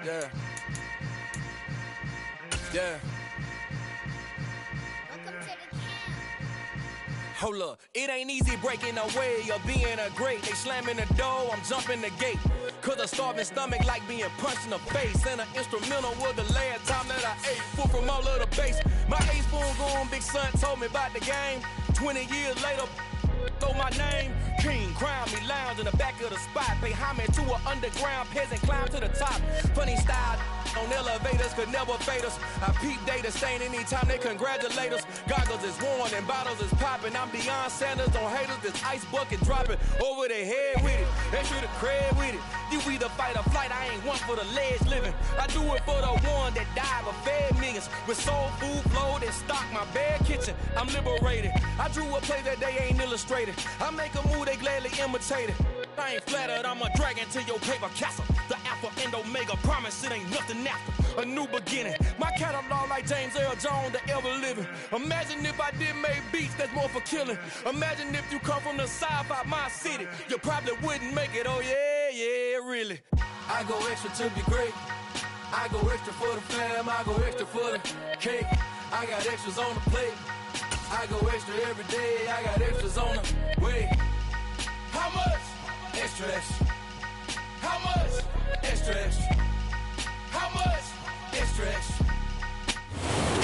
Yeah. Yeah. Hold up, it ain't easy breaking away or being a great. They slamming the door, I'm jumping the gate. Cause a starving stomach like being punched in the face. And an instrumental was the last time that I ate. Full from all of the bass. My A-spoon going, big son told me about the game. 20 years later, throw my name. King, crown me, lounge in the back of the spot. Pay homage to an underground peasant, climb to the top. Funny style on elevators could never fade us. I peep data stain anytime they congratulate us. Goggles is worn and bottles is popping. I'm beyond Sanders on haters, this ice bucket dropping over their head with it. Extra the cred with it. You either fight or flight, I ain't one for the ledge living. I do it for the one that died but fed millions. With soul food flowed and stock my bare kitchen. I'm liberated. I drew a play that they ain't illustrated. I make a move, they gladly imitate it. I ain't flattered, I'm a dragon to your paper castle. The alpha and omega, promise it ain't nothing after. A new beginning. My catalog like James Earl Jones, the ever living. Imagine if I did make beats that's more for killing. Imagine if you come from the south out my city. You probably wouldn't make it, oh yeah, yeah, really. I go extra to be great. I go extra for the fam, I go extra for the cake. I got extras on the plate. I go extra every day, I got extras on the way. How much? Extra, extra. How much? Extra, extra. How much? Extra, extra.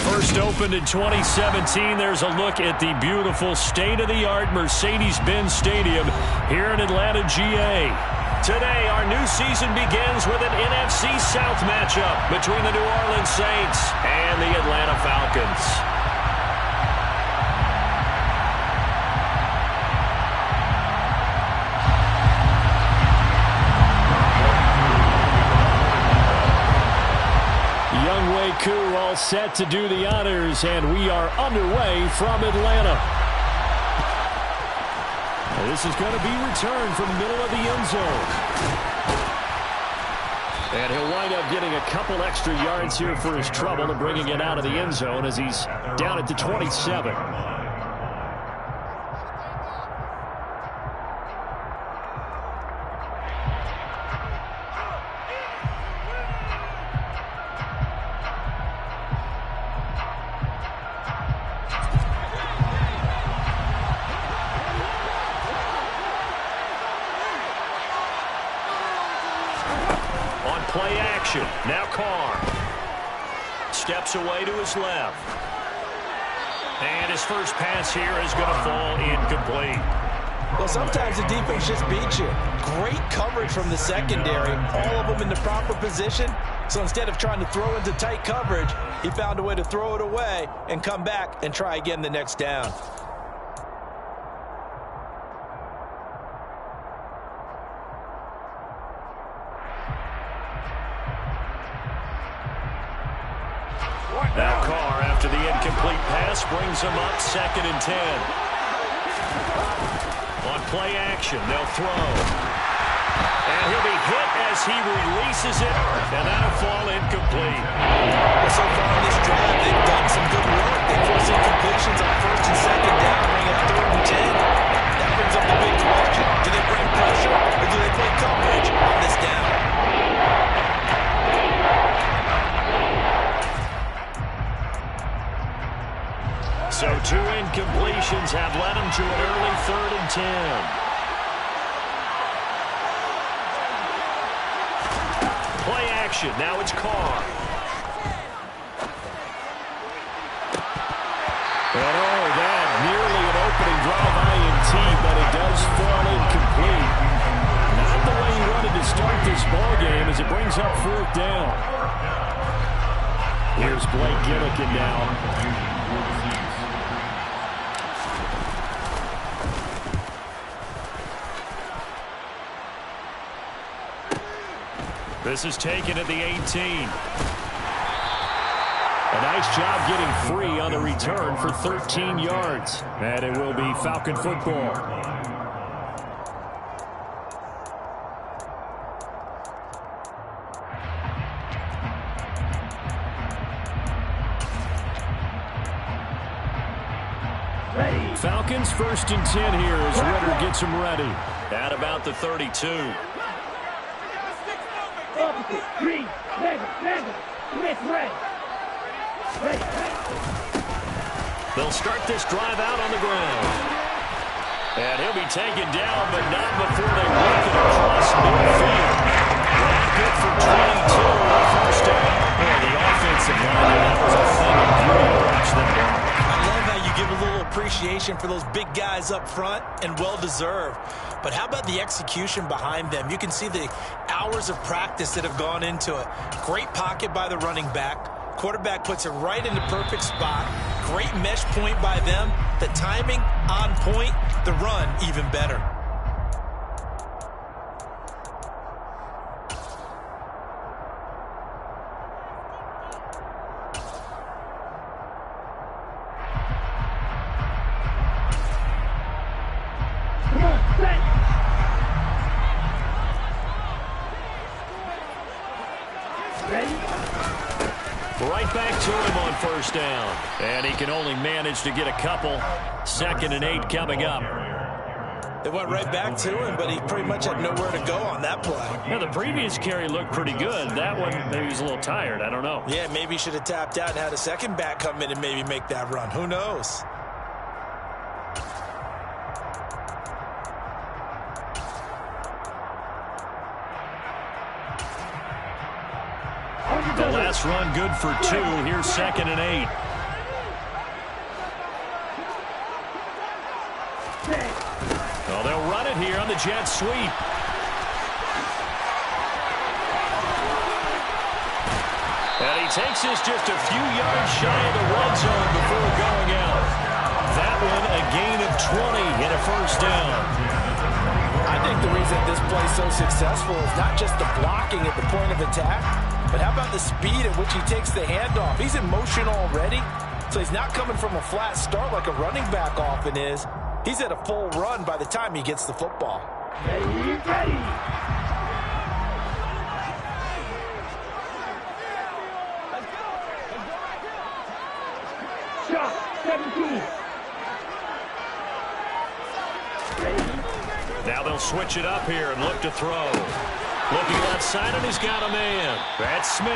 First opened in 2017, there's a look at the beautiful state-of-the-art Mercedes-Benz Stadium here in Atlanta, GA. Today, our new season begins with an NFC South matchup between the New Orleans Saints and the Atlanta Falcons. Koo all set to do the honors, and we are underway from Atlanta. This is going to be returned from the middle of the end zone. And he'll wind up getting a couple extra yards here for his trouble and bringing it out of the end zone as he's down at the 27. Play action. Now Carr. Steps away to his left. And his first pass here is going to fall incomplete. Well, sometimes the defense just beats you. Great coverage from the secondary. All of them in the proper position. So instead of trying to throw into tight coverage, he found a way to throw it away and come back and try again the next down. Now Carr, after the incomplete pass, brings him up 2nd and 10. On play action, they'll throw. And he'll be hit as he releases it, and that'll fall incomplete. Well, so far in this drive, they've done some good work. They force incompletions on 1st and 2nd down, bring up 3rd and 10. That brings up the big question. Do they bring pressure, or do they play coverage on this down? So 2 incompletions have led him to an early 3rd and 10. Play action. Now it's Carr. And oh, that nearly an opening drive INT, but it does fall incomplete. Not the way he wanted to start this ball game as it brings up 4th down. Here's Blake Gillikin now. This is taken at the 18. A nice job getting free on the return for 13 yards. And it will be Falcon football. Falcons 1st and 10 here as Ritter gets them ready. At about the 32. They'll start this drive out on the ground. And he'll be taken down, but not before they work it across midfield. Good for 22 on the first down. Boy, the offensive line, that was a thing of beauty to watch them block. I love how you give a little appreciation for those big guys up front, and well-deserved. But how about the execution behind them? You can see the hours of practice that have gone into it. Great pocket by the running back. Quarterback puts it right in the perfect spot. Great mesh point by them. The timing on point. The run even better. Right back to him on first down. And he can only manage to get a couple. 2nd and 8 coming up. They went right back to him, but he pretty much had nowhere to go on that play. Yeah, the previous carry looked pretty good. That one, maybe he was a little tired. I don't know. Yeah, maybe he should have tapped out and had a second back come in and maybe make that run. Who knows? The last run good for 2. Here's 2nd and 8. Well, they'll run it here on the jet sweep. And he takes this just a few yards shy of the red zone before going out. That one a gain of 20 and a first down. I think the reason this play is so successful is not just the blocking at the point of attack, but how about the speed at which he takes the handoff? He's in motion already, so he's not coming from a flat start like a running back often is. He's at a full run by the time he gets the football. Ready. Shot 17. Now they'll switch it up here and look to throw. Looking left side, and he's got a man. That's Smith.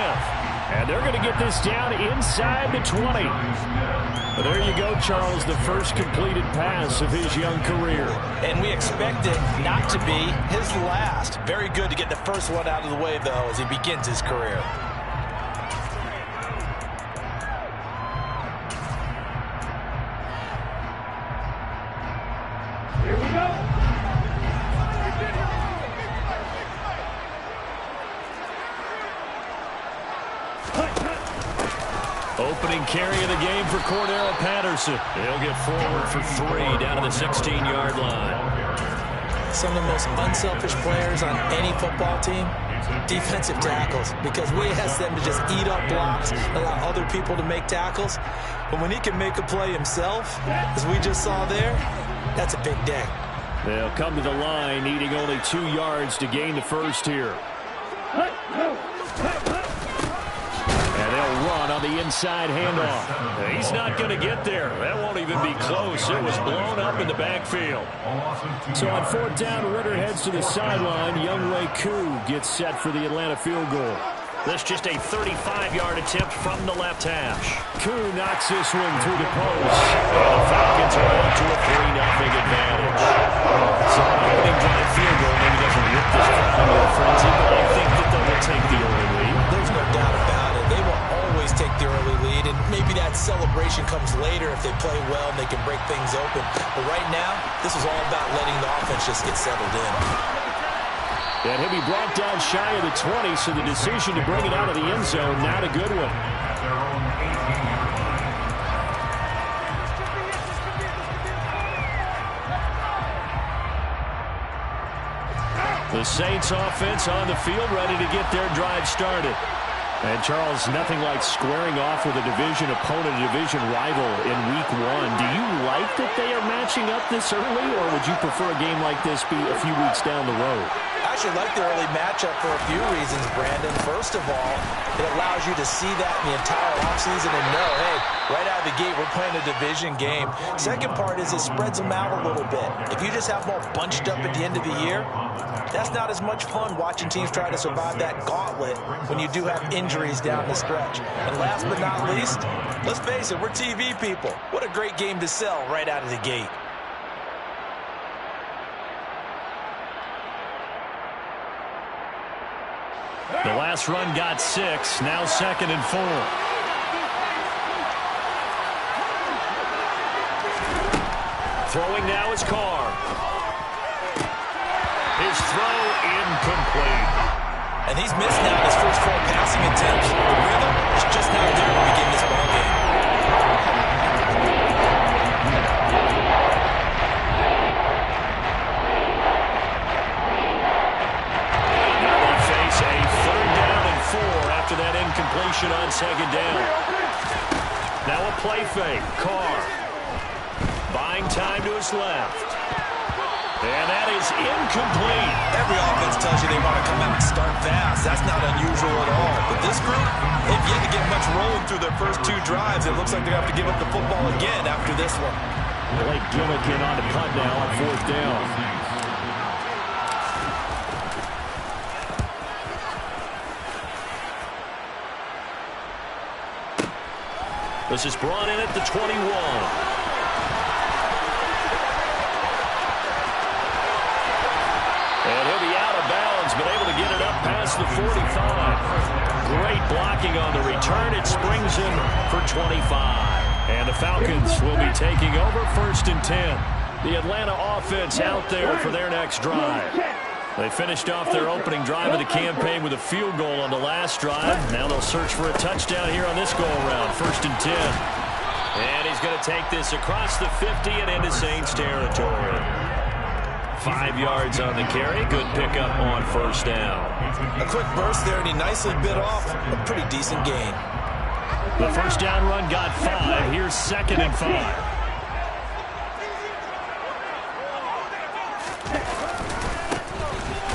And they're going to get this down inside the 20. Well, there you go, Charles, the first completed pass of his young career. And we expect it not to be his last. Very good to get the first one out of the way, though, as he begins his career. Here we go. Opening carry of the game for Cordero Patterson. He'll get forward for 3 down to the 16-yard line. Some of the most unselfish players on any football team, defensive tackles, because we ask them to just eat up blocks, allow other people to make tackles. But when he can make a play himself, as we just saw there, that's a big day. They'll come to the line, needing only 2 yards to gain the first here. And they'll run on the inside handoff. He's not going to get there. That won't even be close. It was blown up in the backfield. So on 4th down, Ritter heads to the sideline. Younghoe Koo gets set for the Atlanta field goal. That's just a 35-yard attempt from the left hash. Koo knocks this one through the post. And the Falcons are out to a 3-0 advantage. So an opening drive field goal maybe doesn't whip this crowd into a frenzy, but I think that they will take the early lead. There's no doubt about it. They will always take the early lead, and maybe that celebration comes later if they play well and they can break things open. But right now, this is all about letting the offense just get settled in. And he'll be brought down shy of the 20, so the decision to bring it out of the end zone, not a good one. The Saints offense on the field, ready to get their drive started. And, Charles, nothing like squaring off with a division opponent, a division rival in Week 1. Do you like that they are matching up this early, or would you prefer a game like this be a few weeks down the road? I actually like the early matchup for a few reasons, Brandon. First of all, it allows you to see that in the entire offseason and know, hey, right out of the gate, we're playing a division game. Second part is it spreads them out a little bit. If you just have them all bunched up at the end of the year, that's not as much fun watching teams try to survive that gauntlet when you do have injuries down the stretch. And last but not least, let's face it, we're TV people. What a great game to sell right out of the gate. The last run got 6, now 2nd and 4. Throwing now is Carr. His throw incomplete. And he's missed now his first 4 passing attempts. The rhythm is just not there to begin this ball game. Now they face a 3rd down and 4 after that incompletion on 2nd down. Now a play fake. Carr buying time to his left. And that is incomplete. Every offense tells you they want to come out and start fast. That's not unusual at all. But this group, they've yet to get much rolling through their first 2 drives. It looks like they're going to have to give up the football again after this one. Blake Gillikin on the punt now on 4th down. This is brought in at the 21. And he'll be out of bounds, but able to get it up past the 45. Great blocking on the return. It springs him for 25. And the Falcons will be taking over 1st and 10. The Atlanta offense out there for their next drive. They finished off their opening drive of the campaign with a field goal on the last drive. Now they'll search for a touchdown here on this go-around. 1st and 10. And he's going to take this across the 50 and into Saints territory. 5 yards on the carry. Good pickup on 1st down. A quick burst there, and he nicely bit off a pretty decent gain. The 1st down run got 5. Here's 2nd and 5.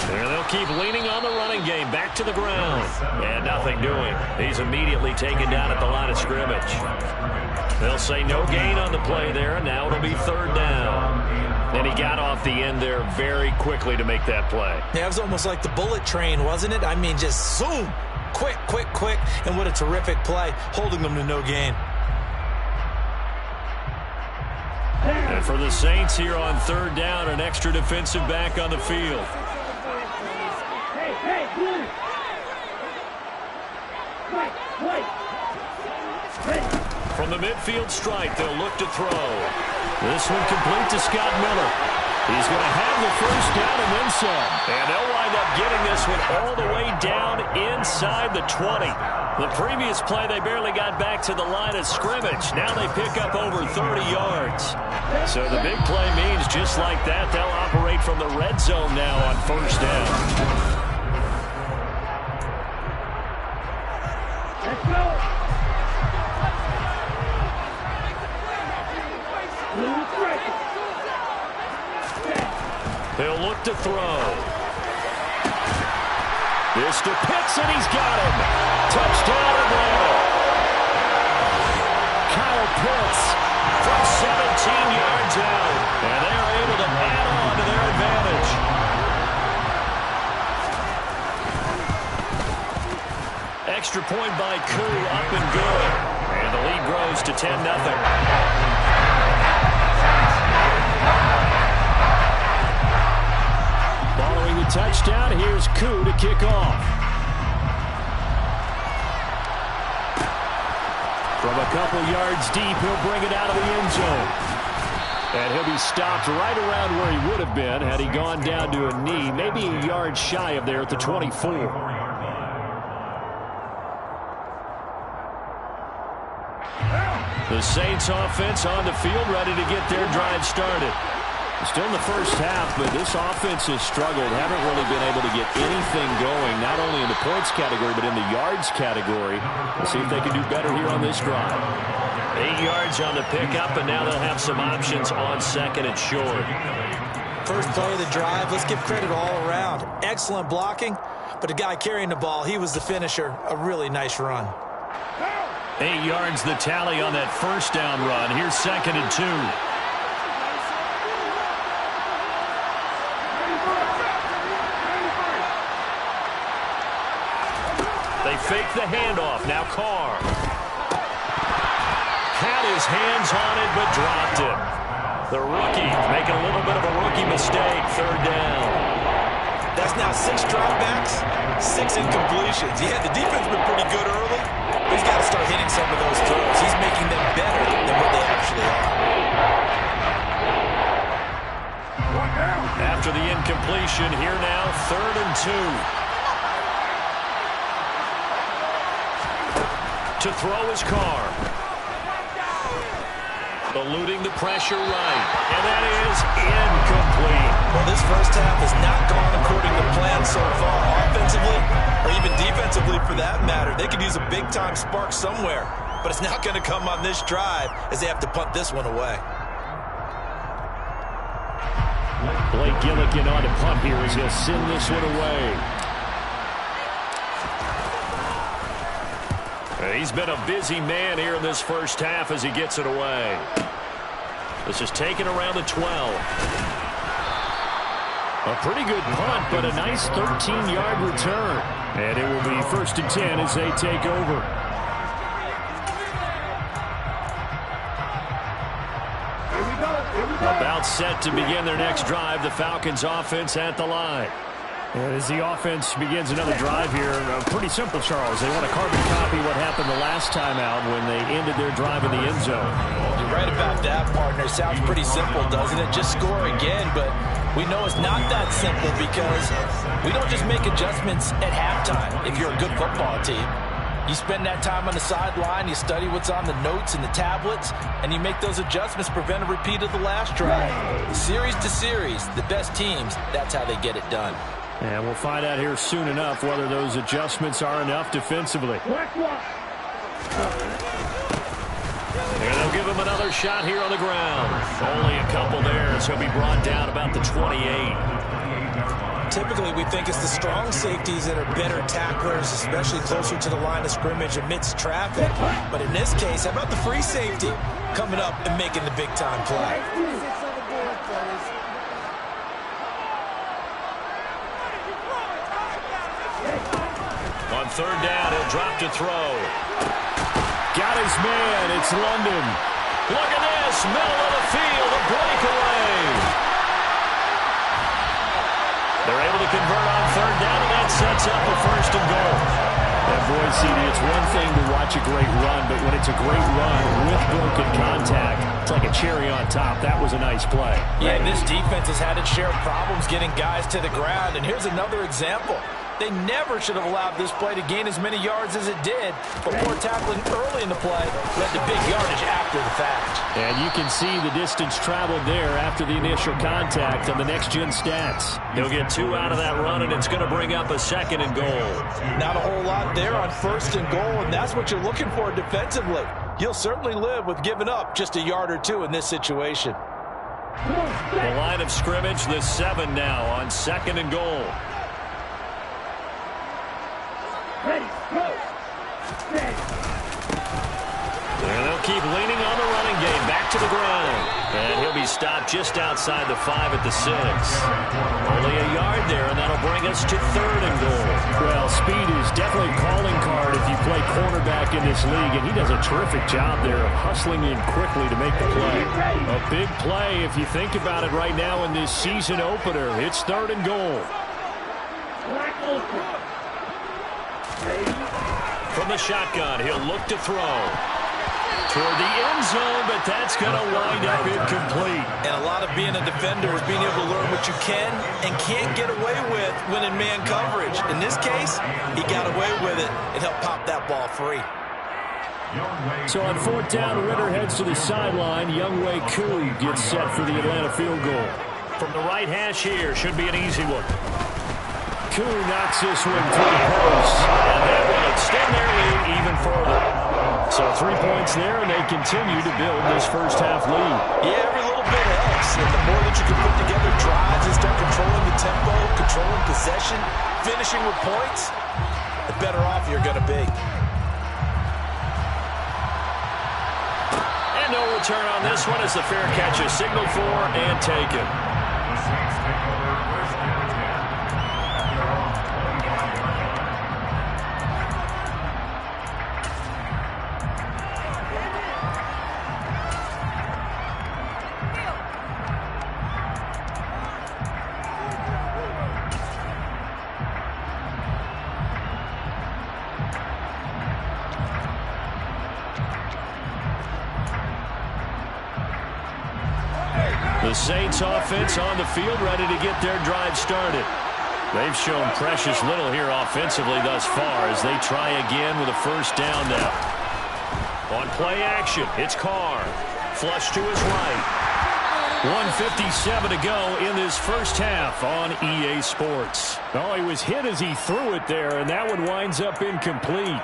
There they'll keep leaning on the running game. Back to the ground. And nothing doing. He's immediately taken down at the line of scrimmage. They'll say no gain on the play there. Now it'll be 3rd down. And he got off the end there very quickly to make that play. Yeah, it was almost like the bullet train, wasn't it? I mean, just zoom. Quick, quick, quick. And what a terrific play, holding them to no gain. And for the Saints here on 3rd down, an extra defensive back on the field. Hey, blue. White. From the midfield stripe, they'll look to throw. This one complete to Scott Miller. He's going to have the 1st down and then some. And they'll wind up getting this one all the way down inside the 20. The previous play, they barely got back to the line of scrimmage. Now they pick up over 30 yards. So the big play means just like that, they'll operate from the red zone now on 1st down. Let's go. They'll look to throw. This to Pitts, and he's got him. Touchdown Atlanta. Kyle Pitts from 17 yards out. And they are able to add on to their advantage. Extra point by Koo, up and good. And the lead grows to 10-0. Following the touchdown, here's Koo to kick off. From a couple yards deep, he'll bring it out of the end zone. And he'll be stopped right around where he would have been had he gone down to a knee, maybe a yard shy of there at the 24. The Saints offense on the field, ready to get their drive started. Still in the first half, but this offense has struggled. Haven't really been able to get anything going, not only in the points category, but in the yards category. We'll see if they can do better here on this drive. 8 yards on the pickup, and now they'll have some options on 2nd and short. First play of the drive, let's give credit all around. Excellent blocking, but the guy carrying the ball, he was the finisher. A really nice run. 8 yards the tally on that first down run. Here's 2nd and 2. They fake the handoff. Now Carr. Had his hands on it, but dropped it. The rookie making a little bit of a rookie mistake. 3rd down. That's now 6 dropbacks, 6 incompletions. Yeah, the defense been pretty good early, but he's got to start hitting some of those throws. He's making them better than what they actually are. After the incompletion, here now, 3rd and 2. To throw his Carr. Eluding the pressure right. And that is incomplete. Well, this first half has not gone according to plan so far, offensively or even defensively for that matter. They could use a big-time spark somewhere, but it's not going to come on this drive as they have to punt this one away. Blake Gillikin on to punt here as he'll send this one away. He's been a busy man here in this first half as he gets it away. This is taken around the 12. A pretty good punt, but a nice 13-yard return. And it will be 1st and 10 as they take over. About set to begin their next drive. The Falcons offense at the line. And as the offense begins another drive here, pretty simple, Charles. They want to carbon copy what happened the last time out when they ended their drive in the end zone. You're right about that, partner. Sounds pretty simple, doesn't it? Just score again, but we know it's not that simple because we don't just make adjustments at halftime if you're a good football team. You spend that time on the sideline, you study what's on the notes and the tablets, and you make those adjustments, prevent a repeat of the last drive. Series to series, the best teams, that's how they get it done. And we'll find out here soon enough whether those adjustments are enough defensively. And they'll give him another shot here on the ground. Only a couple there, so he'll be brought down about the 28. Typically, we think it's the strong safeties that are better tacklers, especially closer to the line of scrimmage amidst traffic. But in this case, how about the free safety coming up and making the big-time play? On 3rd down, he'll drop to throw. Got his man. It's London. Look at this. Middle of the field. A breakaway. They're able to convert on 3rd down, and that sets up a 1st and goal. And boy, CD, it's one thing to watch a great run, but when it's a great run with broken contact, it's like a cherry on top. That was a nice play. Yeah, this defense has had its share of problems getting guys to the ground, and here's another example. They never should have allowed this play to gain as many yards as it did, but poor tackling early in the play led to big yardage after the fact. And you can see the distance traveled there after the initial contact on the next-gen stats. He'll get 2 out of that run, and it's going to bring up a 2nd and goal. Not a whole lot there on 1st and goal, and that's what you're looking for defensively. You'll certainly live with giving up just a yard or 2 in this situation. The line of scrimmage, the 7 now on 2nd and goal. Ready, go. Ready. And they'll keep leaning on the running game. Back to the ground. And he'll be stopped just outside the 5 at the 6. Only a yard there, and that'll bring us to 3rd and goal. Well, speed is definitely a calling card if you play quarterback in this league, and he does a terrific job there of hustling in quickly to make the play. A big play if you think about it right now in this season opener. It's 3rd and goal. Black open. From the shotgun, he'll look to throw. Toward the end zone, but that's going to wind up incomplete. And a lot of being a defender is being able to learn what you can and can't get away with when in man coverage. In this case, he got away with it and helped pop that ball free. So on 4th down, Ritter heads to the sideline. Younghoe Koo gets set for the Atlanta field goal. From the right hash here, should be an easy one. Koo knocks this one through the post, and that will extend their lead even further. So 3 points there, and they continue to build this first half lead. Yeah, every little little bit helps. And the more that you can put together drives and start controlling the tempo, controlling possession, finishing with points, the better off you're going to be. And no return on this one as the fair catch is signaled for and taken. The Saints offense on the field, ready to get their drive started. They've shown precious little here offensively thus far as they try again with a first down now. On play action, it's Carr. Flush to his right. 1:57 to go in this first half on EA Sports. Oh, he was hit as he threw it there, and that one winds up incomplete.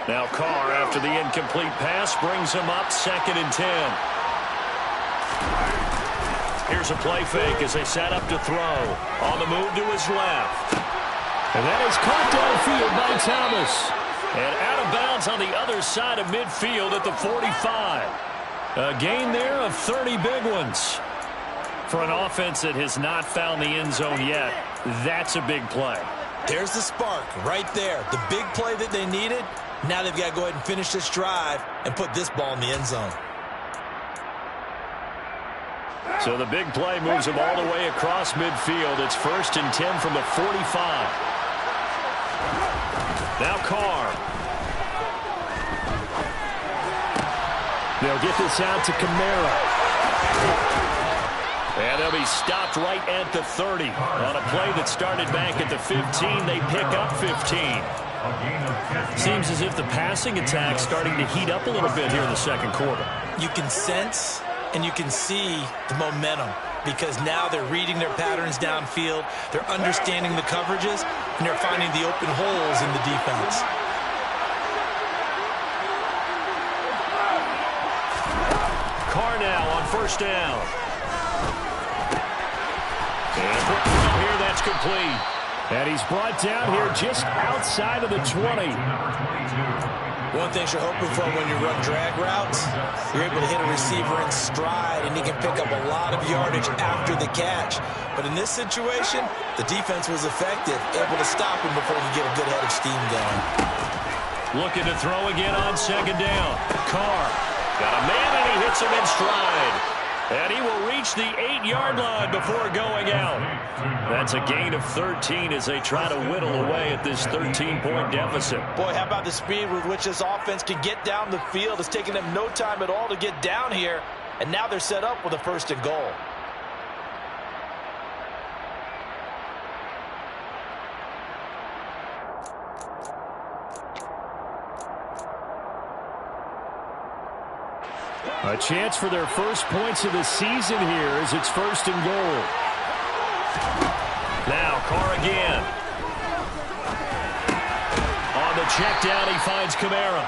Now Carr, after the incomplete pass, brings him up 2nd and 10. Here's a play fake as they set up to throw. On the move to his left. And that is caught downfield by Thomas. And out of bounds on the other side of midfield at the 45. A gain there of 30 big ones. For an offense that has not found the end zone yet, that's a big play. There's the spark right there. The big play that they needed. Now they've got to go ahead and finish this drive and put this ball in the end zone. So the big play moves them all the way across midfield. It's 1st and 10 from the 45. Now Carr. They'll get this out to Kamara. And they'll be stopped right at the 30. On a play that started back at the 15, they pick up 15. Seems as if the passing attack's starting to heat up a little bit here in the second quarter. You can sense and you can see the momentum because now they're reading their patterns downfield, they're understanding the coverages, and they're finding the open holes in the defense. Carr now on first down. And from here, that's complete. And he's brought down here just outside of the 20. One thing you're hoping for when you run drag routes, you're able to hit a receiver in stride, and he can pick up a lot of yardage after the catch. But in this situation, the defense was effective, able to stop him before he could get a good head of steam going. Looking to throw again on 2nd down. Carr got a man, and he hits him in stride. And he will reach the 8-yard line before going out. That's a gain of 13 as they try to whittle away at this 13-point deficit. Boy, how about the speed with which this offense can get down the field? It's taken them no time at all to get down here, and now they're set up with a 1st and goal. A chance for their first points of the season here as it's 1st and goal. Now Carr again. On the check down, he finds Kamara.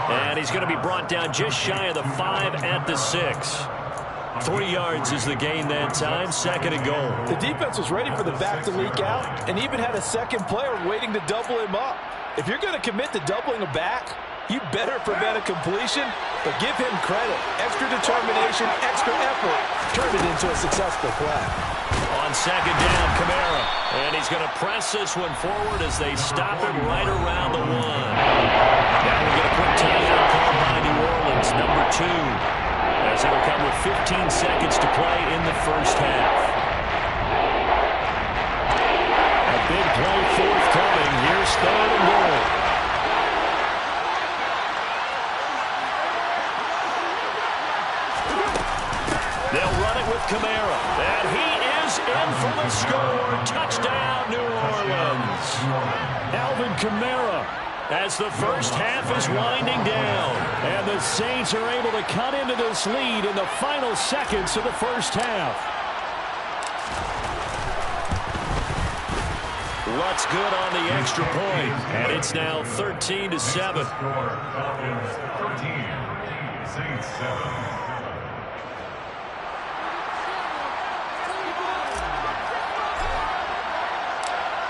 And he's going to be brought down just shy of the 5 at the 6. 3 yards is the gain that time, 2nd and goal. The defense was ready for the back to leak out and even had a second player waiting to double him up. If you're going to commit to doubling a back, you better prevent a completion, but give him credit. Extra determination, extra effort, turned it into a successful play. On 2nd down, Kamara. And he's going to press this one forward as they stop him right around the 1. Now we get a quick timeout called by New Orleans, number 2. As it'll come with 15 seconds to play in the first half. A big play forthcoming. Here's 3rd and goal. They'll run it with Kamara. And he is goes in for the score. Touchdown, New Orleans. Alvin Kamara, as the first half is winding down. And the Saints are able to cut into this lead in the final seconds of the first half. What's good on the extra point? And it's now 13-7. Falcons 13, Saints 7.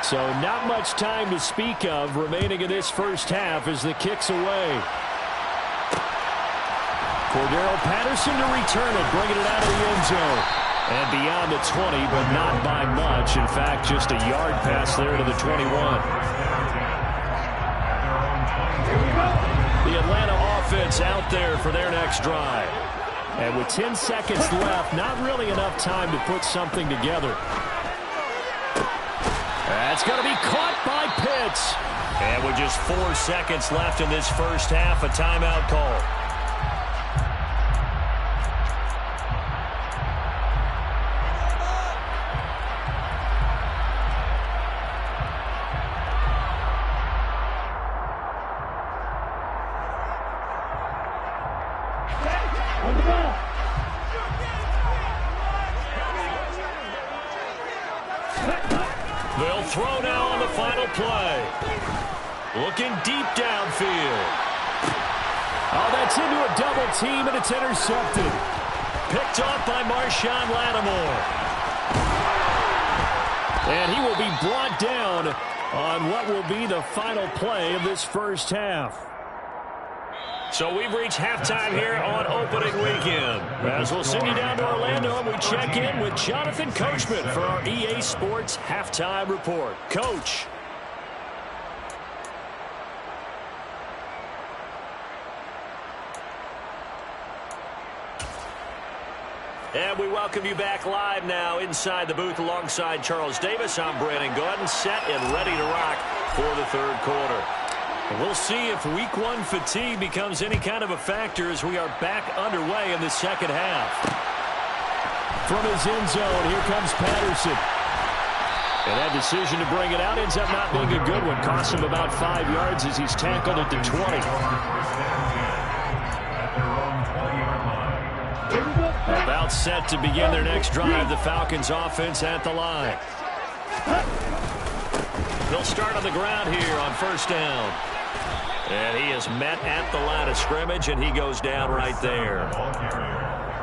So not much time to speak of remaining in this first half as the kick's away. Cordero Patterson to return it, bringing it out of the end zone. And beyond the 20, but not by much. In fact, just a yard pass there to the 21. The Atlanta offense out there for their next drive. And with 10 seconds left, not really enough time to put something together. That's going to be caught by Pitts. And with just 4 seconds left in this first half, a timeout call. They'll throw now on the final play. Looking deep downfield. Oh, that's into a double team, and it's intercepted. Picked off by Marshawn Lattimore. And he will be brought down on what will be the final play of this first half. So we've reached halftime here on opening weekend. As we'll send you down to Orlando, and we check in with Jonathan Coachman for our EA Sports Halftime Report. Coach. And we welcome you back live now inside the booth alongside Charles Davis. I'm Brandon Gordon, set and ready to rock for the third quarter. And we'll see if week one fatigue becomes any kind of a factor as we are back underway in the second half. From his end zone, here comes Patterson. And that decision to bring it out ends up not being a good one. Costs him about 5 yards as he's tackled at the 20. About set to begin their next drive, the Falcons offense at the line. They'll start on the ground here on first down. And he is met at the line of scrimmage, and he goes down right there.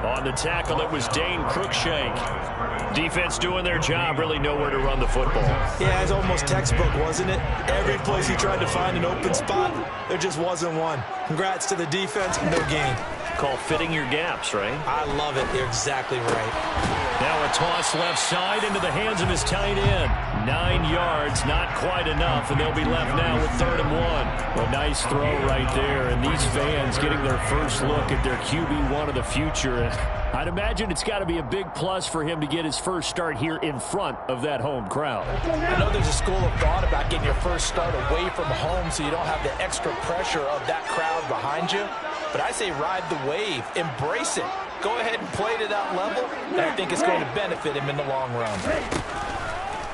On the tackle, it was Dane Cruikshank. Defense doing their job, really nowhere to run the football. Yeah, it's almost textbook, wasn't it? Every place he tried to find an open spot, there just wasn't one. Congrats to the defense, no gain. Called fitting your gaps, right? I love it. You're exactly right. Now a toss left side into the hands of his tight end. 9 yards, not quite enough, and they'll be left now with 3rd and 1. A nice throw right there, and these fans getting their first look at their QB1 of the future. I'd imagine it's got to be a big plus for him to get his first start here in front of that home crowd. I know there's a school of thought about getting your first start away from home so you don't have the extra pressure of that crowd behind you. But I say ride the wave. Embrace it. Go ahead and play to that level, and I think it's going to benefit him in the long run.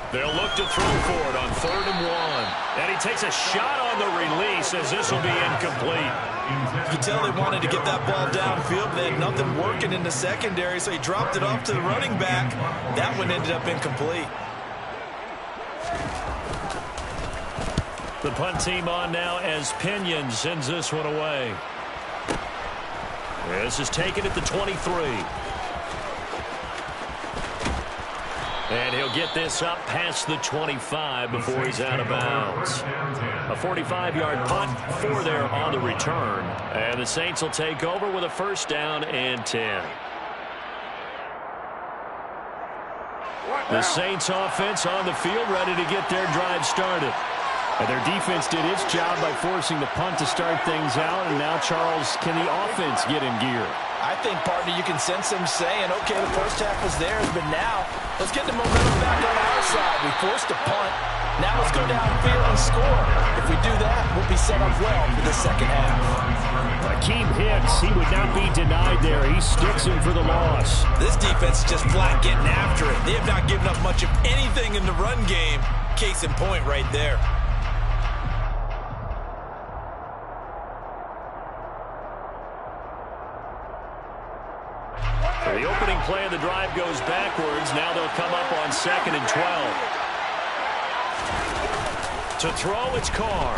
They'll look to throw for it on 3rd and 1. And he takes a shot on the release as this will be incomplete. You can tell they wanted to get that ball downfield. They had nothing working in the secondary, so he dropped it off to the running back. That one ended up incomplete. The punt team on now as Pinion sends this one away. This is taken at the 23. And he'll get this up past the 25 before he's out of bounds. A 45-yard punt, 4 there on the return. And the Saints will take over with a first down and 10. The Saints offense on the field ready to get their drive started. And their defense did its job by forcing the punt to start things out. And now, Charles, can the offense get in gear? I think, partner, you can sense him saying, okay, the first half was theirs, but now let's get the momentum back on our side. We forced a punt. Now let's go downfield and score. If we do that, we'll be set up well for the second half. Akeem Hicks, he would not be denied there. He sticks him for the loss. This defense is just flat getting after it. They have not given up much of anything in the run game. Case in point right there. The opening play of the drive goes backwards. Now they'll come up on 2nd and 12. To throw, it's Carr.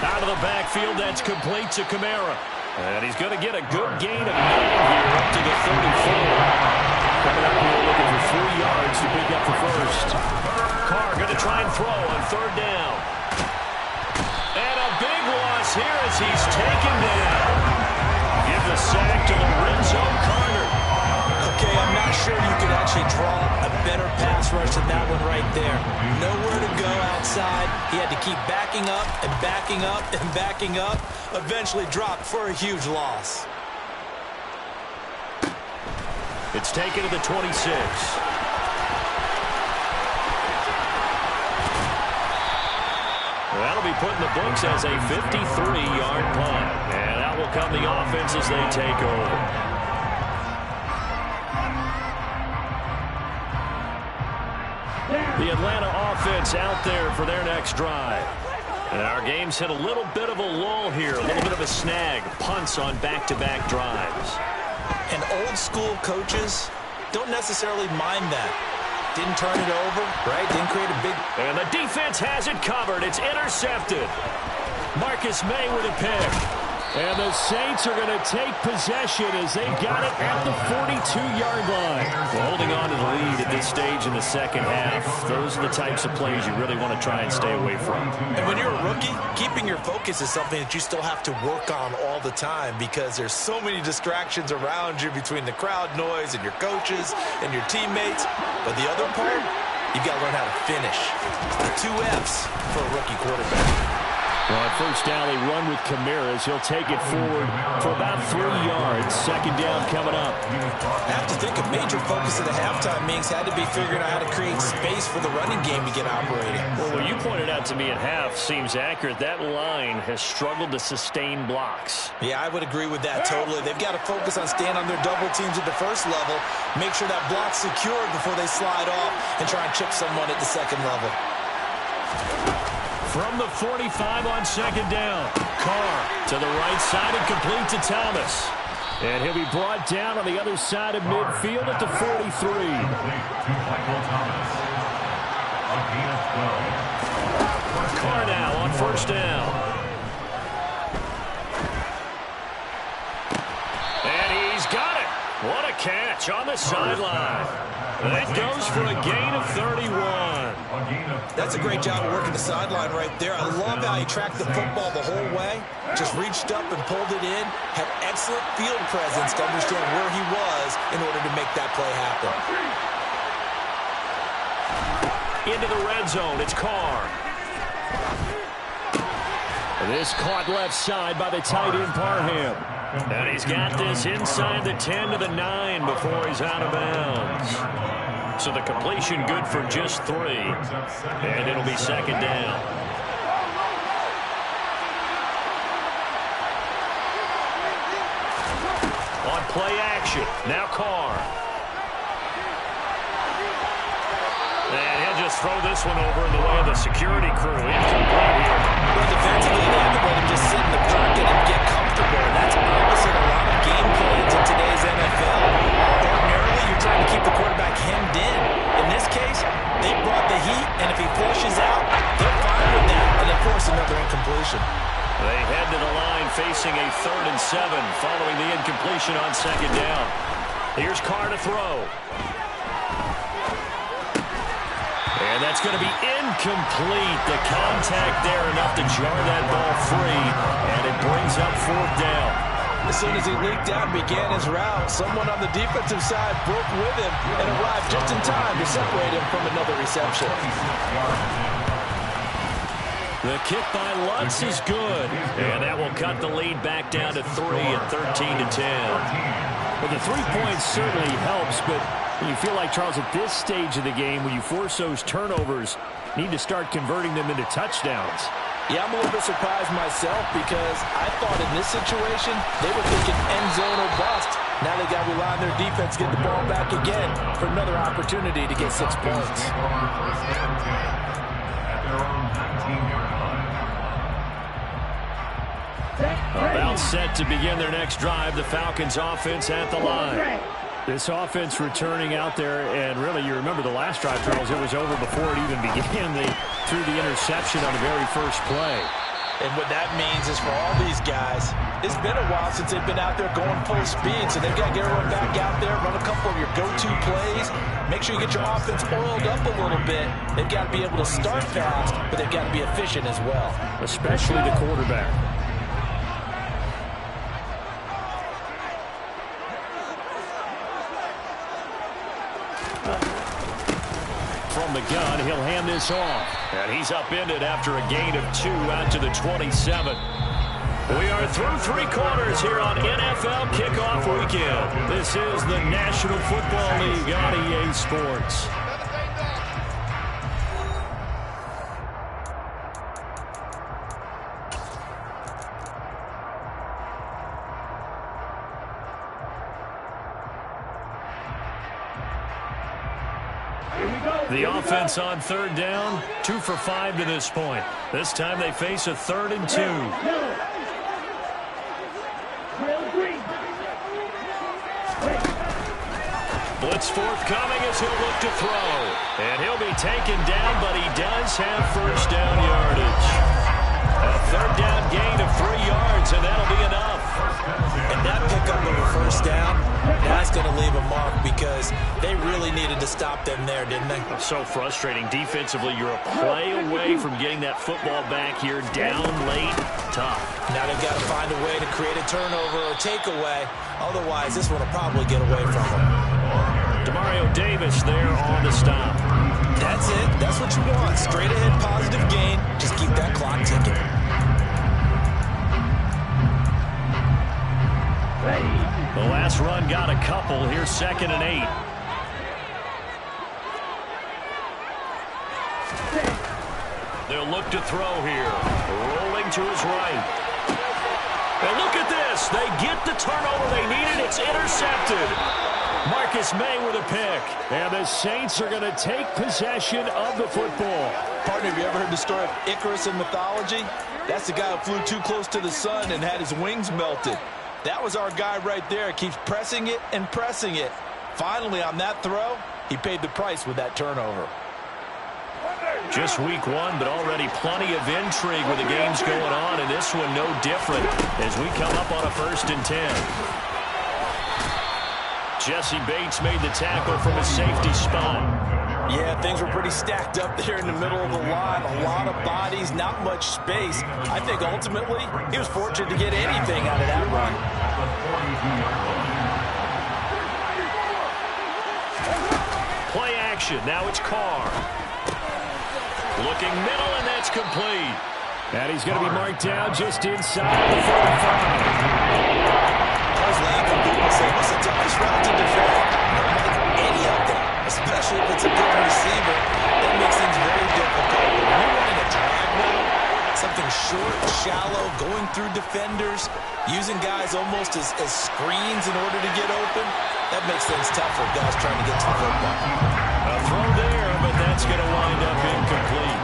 Out of the backfield, that's complete to Kamara. And he's going to get a good gain of 9 here up to the 34. Coming up here looking for 3 yards to pick up the first. Carr going to try and throw on 3rd down. And a big loss here as he's taken down. Give the sack to Lorenzo Carter. Okay, I'm not sure you could actually draw a better pass rush than that one right there. Nowhere to go outside. He had to keep backing up and backing up and backing up. Eventually dropped for a huge loss. It's taken to the 26. That'll be put in the books as a 53-yard punt. And out will come the offense as they take over. The Atlanta offense out there for their next drive. And our game's hit a little bit of a lull here, a little bit of a snag. Punts on back-to-back drives. And old-school coaches don't necessarily mind that. Didn't turn it over, right? Didn't create a big... And the defense has it covered. It's intercepted. Marcus May with a pick. And the Saints are going to take possession as they've got it at the 42-yard line. Well, holding on to the lead at this stage in the second half, those are the types of plays you really want to try and stay away from. And when you're a rookie, keeping your focus is something that you still have to work on all the time because there's so many distractions around you between the crowd noise and your coaches and your teammates. But the other part, you've got to learn how to finish. The 2 F's for a rookie quarterback. Well, at first down, they run with Kamara as he'll take it forward for about 3 yards. Second down coming up. I have to think a major focus of the halftime meetings had to be figuring out how to create space for the running game to get operating. Well, what you pointed out to me at half seems accurate. That line has struggled to sustain blocks. Yeah, I would agree with that totally. They've got to focus on staying on their double teams at the first level, make sure that block's secured before they slide off and try and chip someone at the second level. From the 45 on second down. Carr to the right side and complete to Thomas. And he'll be brought down on the other side of midfield at the 43. Carr now on first down. And he's got it. What a catch on the sideline. That goes for a gain of 31. That's a great job of working the sideline right there. I love how he tracked the football the whole way. Just reached up and pulled it in. Had excellent field presence to understand where he was in order to make that play happen. Into the red zone. It's Carr. This caught left side by the tight end Parham. And he's got this inside the 10 to the 9 before he's out of bounds. So the completion good for just 3. And it'll be second down. On play action. Now Carr. And he'll just throw this one over in the way of the security crew. Incomplete here. Well, defensively, they have to let him just sit in the pocket and get comfortable. And that's opposite a lot of game plans in today's NFL. Ordinarily, you're trying to keep the quarterback hemmed in. In this case, they brought the heat, and if he flushes out, they're fine with that, and they force another incompletion. They head to the line facing a 3rd and 7 following the incompletion on second down. Here's Carr to throw. And that's going to be incomplete. The contact there enough to jar that ball free, and it brings up 4th down. As soon as he leaked out and began his route, someone on the defensive side broke with him and arrived just in time to separate him from another reception. The kick by Lutz is good. And that will cut the lead back down to 3 at 13-10. Well, the 3 points certainly helps, but you feel like, Charles, at this stage of the game, when you force those turnovers, need to start converting them into touchdowns. Yeah, I'm a little bit surprised myself because I thought in this situation they were thinking end zone or bust. Now they got to rely on their defense to get the ball back again for another opportunity to get 6 points. About set to begin their next drive, the Falcons offense at the line. This offense returning out there, and really, you remember the last drive, Charles, it was over before it even began. They threw the interception on the very first play. And what that means is for all these guys, it's been a while since they've been out there going full speed, so they've got to get everyone back out there, run a couple of your go-to plays, make sure you get your offense oiled up a little bit. They've got to be able to start fast, but they've got to be efficient as well. Especially the quarterback. From the gun, he'll hand this off. And he's upended after a gain of 2 out to the 27. We are through 3 quarters here on NFL Kickoff Weekend. This is the National Football League on EA Sports. The offense on 3rd down, 2 for 5 to this point. This time they face a 3rd and 2. Blitz forthcoming as he'll look to throw. And he'll be taken down, but he does have first down yardage. A 3rd down gain of 3 yards, and that'll be enough. And that pickup of a first down, that's going to leave a mark because they really needed to stop them there, didn't they? So frustrating. Defensively, you're a play away from getting that football back here down late. Tough. Now they've got to find a way to create a turnover or takeaway. Otherwise, this one will probably get away from them. Demario Davis there on the stop. That's it. That's what you want. Straight ahead positive gain. Just keep that clock ticking. The last run got a couple. Here's 2nd and 8. They'll look to throw here. Rolling to his right. And look at this. They get the turnover they needed. It's intercepted. Marcus May with a pick. And the Saints are going to take possession of the football. Partner, have you ever heard the story of Icarus in mythology? That's the guy who flew too close to the sun and had his wings melted. That was our guy right there. Keeps pressing it and pressing it. Finally, on that throw, he paid the price with that turnover. Just week 1, but already plenty of intrigue with the games going on, and this one no different as we come up on a 1st and 10. Jesse Bates made the tackle from a safety spot. Yeah, things were pretty stacked up there in the middle of the line. A lot of bodies, not much space. I think ultimately he was fortunate to get anything out of that run. Play action. Now it's Carr. Looking middle, and that's complete. And he's going to be marked down just inside the 45. I was laughing. People say, what's the toughest route to defend? Any of them, especially if it's a good receiver. That makes things very difficult. When you're running a drag route, something short, shallow, going through defenders, using guys almost as screens in order to get open, that makes things tough for guys trying to get to the football. A throw there, but that's going to wind up incomplete.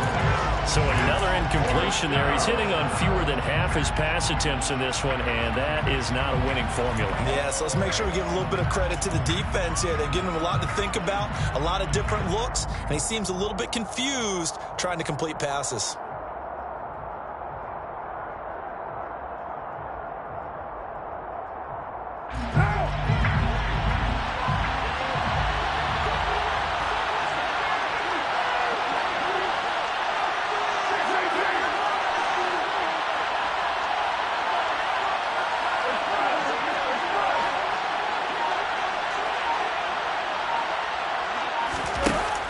So another incompletion there. He's hitting on fewer than half his pass attempts in this one, and that is not a winning formula. Yeah, so let's make sure we give a little bit of credit to the defense here. They've given him a lot to think about, a lot of different looks, and he seems a little bit confused trying to complete passes.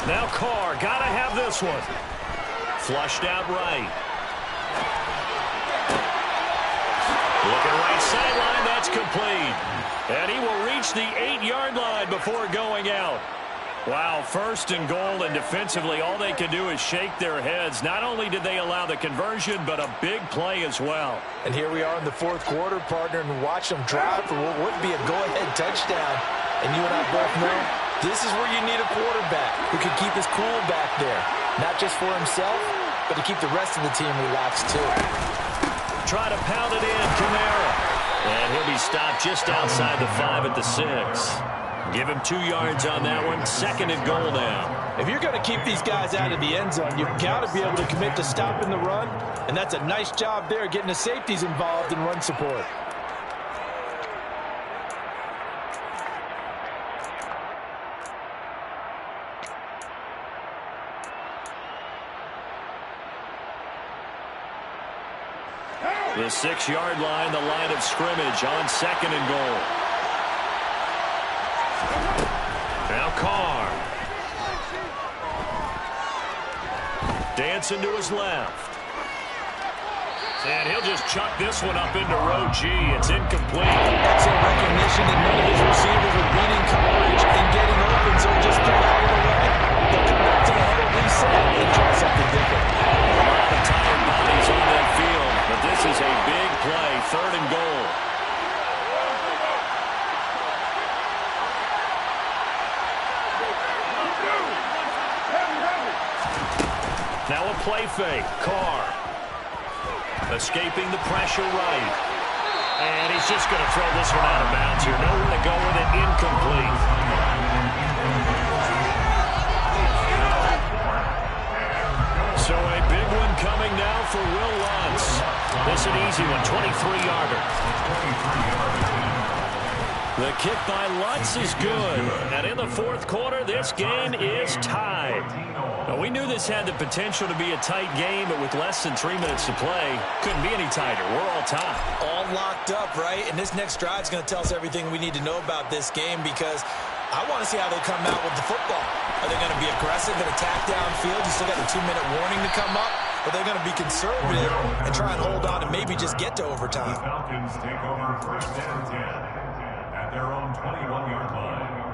Now Carr, gotta have this one. Flushed out right. Looking right sideline, that's complete. And he will reach the 8-yard line before going out. Wow, 1st and goal, and defensively all they can do is shake their heads. Not only did they allow the conversion, but a big play as well. And here we are in the 4th quarter, partner, and watch them drive for what would be a go-ahead touchdown. And you and I both know this is where you need a quarterback who can keep his cool back there. Not just for himself, but to keep the rest of the team relaxed too. Try to pound it in, Kamara. And he'll be stopped just outside the 5 at the 6. Give him 2 yards on that one. 2nd and goal now. If you're going to keep these guys out of the end zone, you've got to be able to commit to stopping the run. And that's a nice job there, getting the safeties involved in run support. The 6-yard line, the line of scrimmage on 2nd and goal. Now Carr. Dancing to his left. And he'll just chuck this one up into row G. It's incomplete. Excellent recognition that none of his receivers are beating coverage and getting open, so he just threw it out of the way. They'll come back to the huddle, reset, and try something different. A lot of tired bodies on that field, but this is a big play, 3rd and goal. Now a play fake. Carr escaping the pressure right. And he's just going to throw this one out of bounds here. Nowhere to go with it. Incomplete. So a big one coming now for Will Lutz. This an easy one, 23-yarder. The kick by Lutz is good. And in the 4th quarter, this game is tied. Now, we knew this had the potential to be a tight game, but with less than 3 minutes to play, couldn't be any tighter. We're all tied. All locked up, right? And this next drive is going to tell us everything we need to know about this game, because I want to see how they come out with the football. Are they going to be aggressive and attack downfield? You still got the 2-minute warning to come up. Or they're going to be conservative and try and hold on and maybe just get to overtime. The Falcons take over 1st and 10 at their own 21-yard line.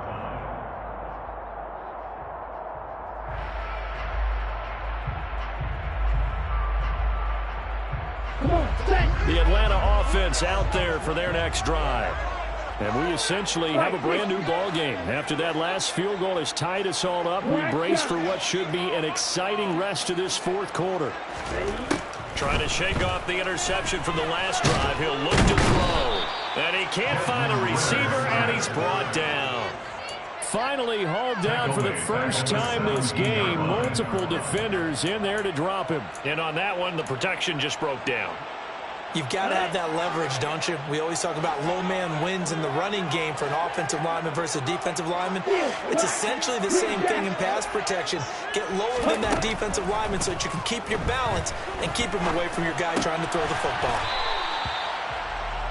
The Atlanta offense out there for their next drive. And we essentially have a brand new ball game. After that last field goal has tied us all up, we brace for what should be an exciting rest of this 4th quarter. Trying to shake off the interception from the last drive. He'll look to throw. And he can't find a receiver, and he's brought down. Finally hauled down for the first time this game. Multiple defenders in there to drop him. And on that one, the protection just broke down. You've got to have that leverage, don't you? We always talk about low man wins in the running game for an offensive lineman versus a defensive lineman. It's essentially the same thing in pass protection. Get lower than that defensive lineman so that you can keep your balance and keep him away from your guy trying to throw the football.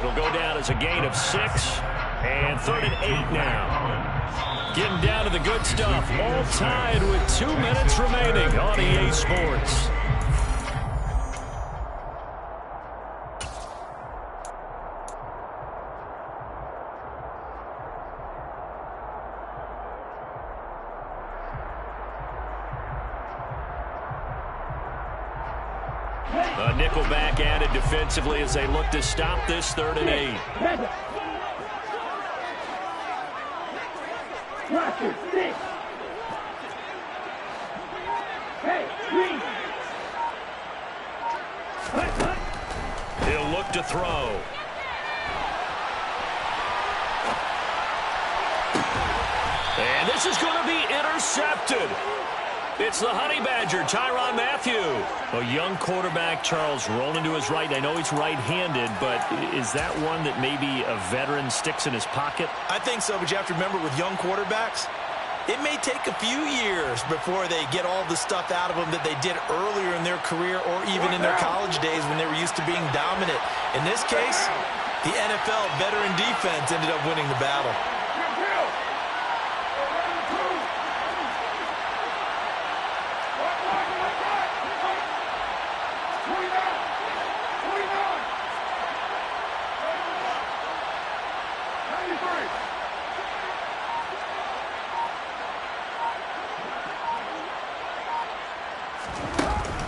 It'll go down as a gain of 6, and 3rd and 8 now. Getting down to the good stuff. All tied with 2 minutes remaining on EA Sports. A nickelback added defensively as they look to stop this 3rd and 8. Watch your stick. Hey, green. He'll look to throw. And this is going to be intercepted. It's the Honey Badger, Tyrann Mathieu. A young quarterback, Charles, rolling to his right. I know he's right-handed, but is that one that maybe a veteran sticks in his pocket? I think so, but you have to remember with young quarterbacks, it may take a few years before they get all the stuff out of them that they did earlier in their career or even in their college days when they were used to being dominant. In this case, the NFL veteran defense ended up winning the battle.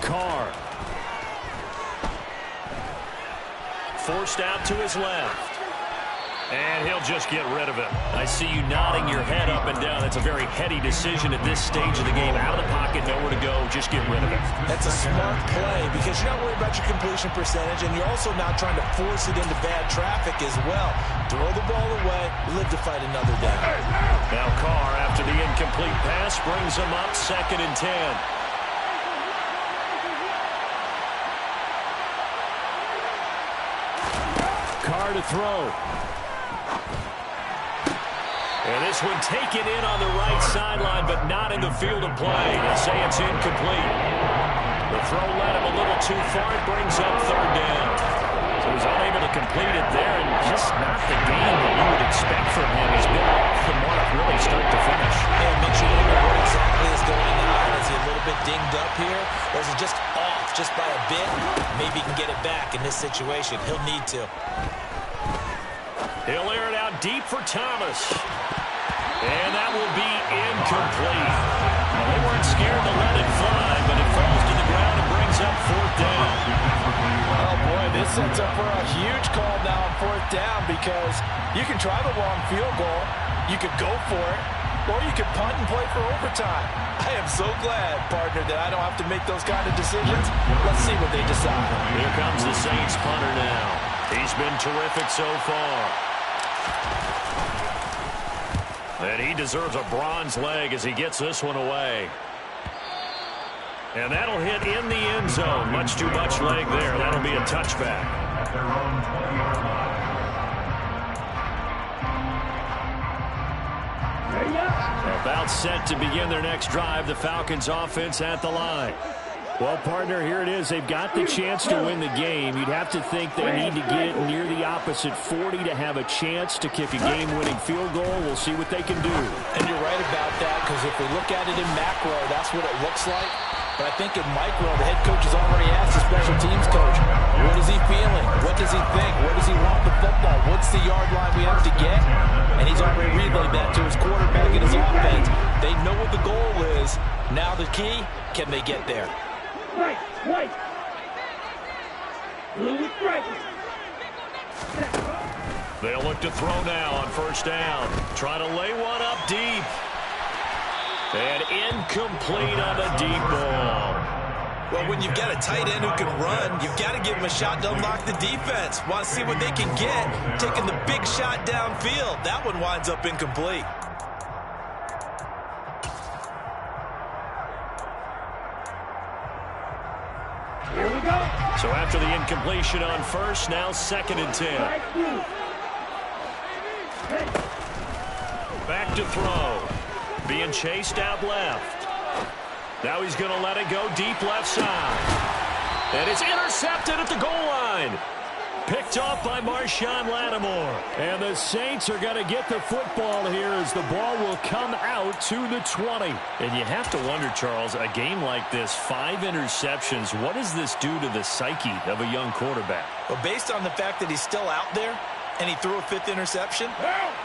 Carr. Forced out to his left. And he'll just get rid of it. I see you nodding your head up and down. That's a very heady decision at this stage of the game. Out of the pocket, nowhere to go. Just get rid of it. That's a smart play because you're not worried about your completion percentage, and you're also not trying to force it into bad traffic as well. Throw the ball away, live to fight another down. Now Carr, after the incomplete pass, brings him up 2nd and 10. Carr to throw. And this one taken in on the right sideline, but not in the field of play. They say it's incomplete. The throw led him a little too far. It brings up 3rd down. So he's unable to complete it there, and just not the game that you would expect from him. He's been off the mark really start to finish. And makes you wonder what exactly is going on. Is he a little bit dinged up here? Or is he just off just by a bit? Maybe he can get it back in this situation. He'll need to. He'll air it out deep for Thomas. And that will be incomplete. Well, they weren't scared to let it fly, but it falls to the ground and brings up 4th down. Oh, boy, this sets up for a huge call now on 4th down because you can try the long field goal, you could go for it, or you could punt and play for overtime. I am so glad, partner, that I don't have to make those kind of decisions. Let's see what they decide. Here comes the Saints punter now. He's been terrific so far. And he deserves a bronze leg as he gets this one away. And that'll hit in the end zone. Much too much leg there. That'll be a touchback. At their own 20-yard line. About set to begin their next drive. The Falcons offense at the line. Well, partner, here it is. They've got the chance to win the game. You'd have to think they need to get near the opposite 40 to have a chance to kick a game-winning field goal. We'll see what they can do. And you're right about that, because if we look at it in macro, that's what it looks like. But I think in micro, the head coach has already asked the special teams coach, what is he feeling? What does he think? Where does he want the football? What's the yard line we have to get? And he's already relayed that to his quarterback and his offense. They know what the goal is. Now the key, can they get there? White. Blue is striking. They'll look to throw now on 1st down. Try to lay one up deep. And incomplete on the deep ball. Well, when you've got a tight end who can run, you've got to give him a shot to unlock the defense. Want to see what they can get, taking the big shot downfield. That one winds up incomplete. Here we go. So after the incompletion on 1st, now 2nd and 10. Back to throw. Being chased out left. Now he's going to let it go deep left side. And it's intercepted at the goal line. Picked off by Marshawn Lattimore. And the Saints are going to get the football here as the ball will come out to the 20. And you have to wonder, Charles, a game like this, 5 interceptions, what does this do to the psyche of a young quarterback? Well, based on the fact that he's still out there and he threw a 5th interception,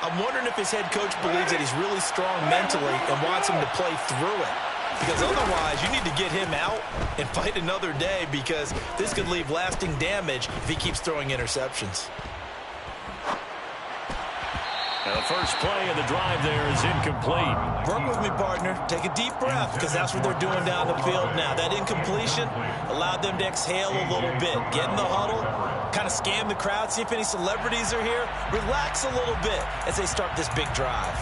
I'm wondering if his head coach believes that he's really strong mentally and wants him to play through it. Because otherwise, you need to get him out and fight another day, because this could leave lasting damage if he keeps throwing interceptions. Now the first play of the drive there is incomplete. Work with me, partner. Take a deep breath, because that's what they're doing down the field now. That incompletion allowed them to exhale a little bit. Get in the huddle, kind of scan the crowd, see if any celebrities are here. Relax a little bit as they start this big drive.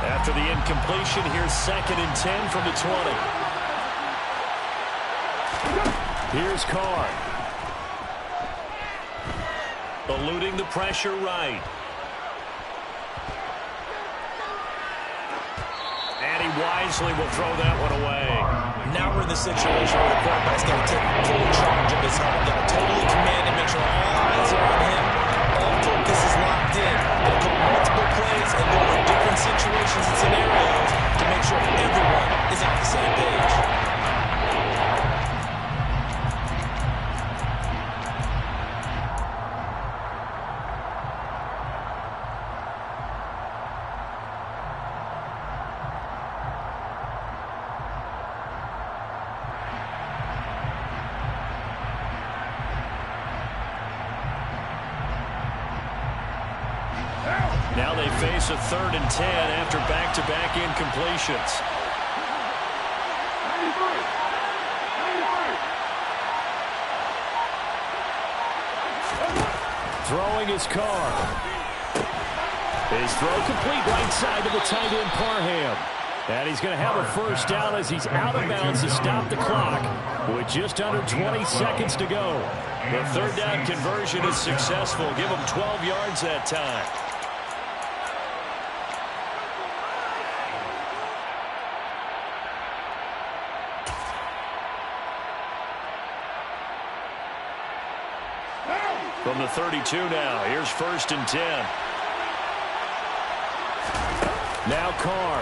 After the incompletion, here's 2nd and 10 from the 20. Here's Carr. Eluding the pressure right. And he wisely will throw that one away. Now we're in the situation where the quarterback's got to take full charge of his helmet. Got to totally command and make sure all eyes are on him. All focus is locked in. They'll call multiple plays and go over different situations and scenarios to make sure everyone is on the same page. Now they face a 3rd and 10 after back-to-back incompletions. Throwing his Carr. His throw complete right side to the tight end Parham. And he's going to have a first down as he's out of bounds to stop the clock with just under 20 seconds to go. The 3rd down conversion is successful. Give him 12 yards that time. From the 32 now, here's 1st and 10. Now Carr.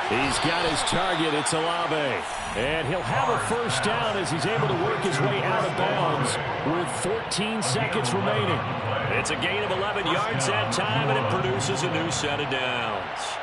He's got his target. It's Olave. And he'll have a first down as he's able to work his way out of bounds with 14 seconds remaining. It's a gain of 11 yards that time, and it produces a new set of downs.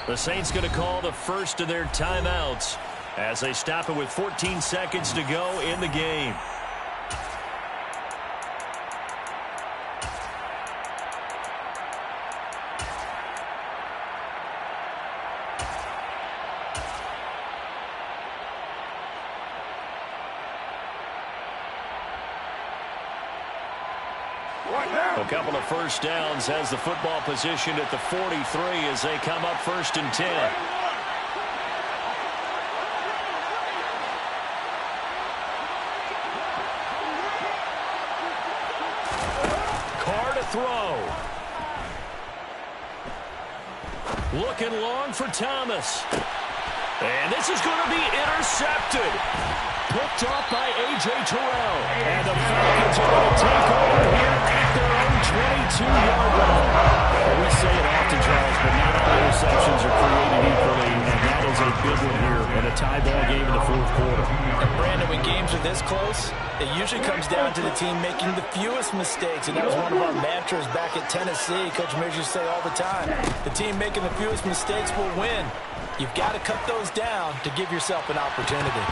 The Saints going to call the first of their timeouts as they stop it with 14 seconds to go in the game. A couple of first downs has the football positioned at the 43 as they come up 1st and 10. Carr to throw. Looking long for Thomas. And this is going to be intercepted. Picked off by A.J. Terrell. And the Falcons are going to take over here at their own 22-yard line. Well, we say it often, Charles, but not all interceptions are created equally, and that is a big one here in a tie ball game in the 4th quarter. And Brandon, when games are this close, it usually comes down to the team making the fewest mistakes, and that was one of our mantras back at Tennessee. Coach Mears used to say all the time, the team making the fewest mistakes will win. You've got to cut those down to give yourself an opportunity.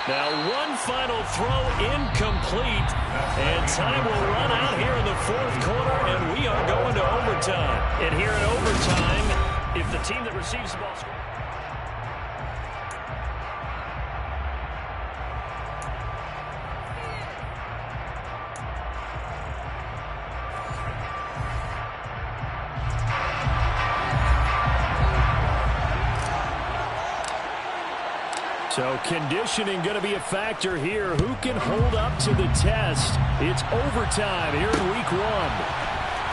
Now one final throw incomplete, and time will run out here in the 4th quarter, and we are going to overtime. And here in overtime, if the team that receives the ball... So conditioning going to be a factor here. Who can hold up to the test? It's overtime here in week 1.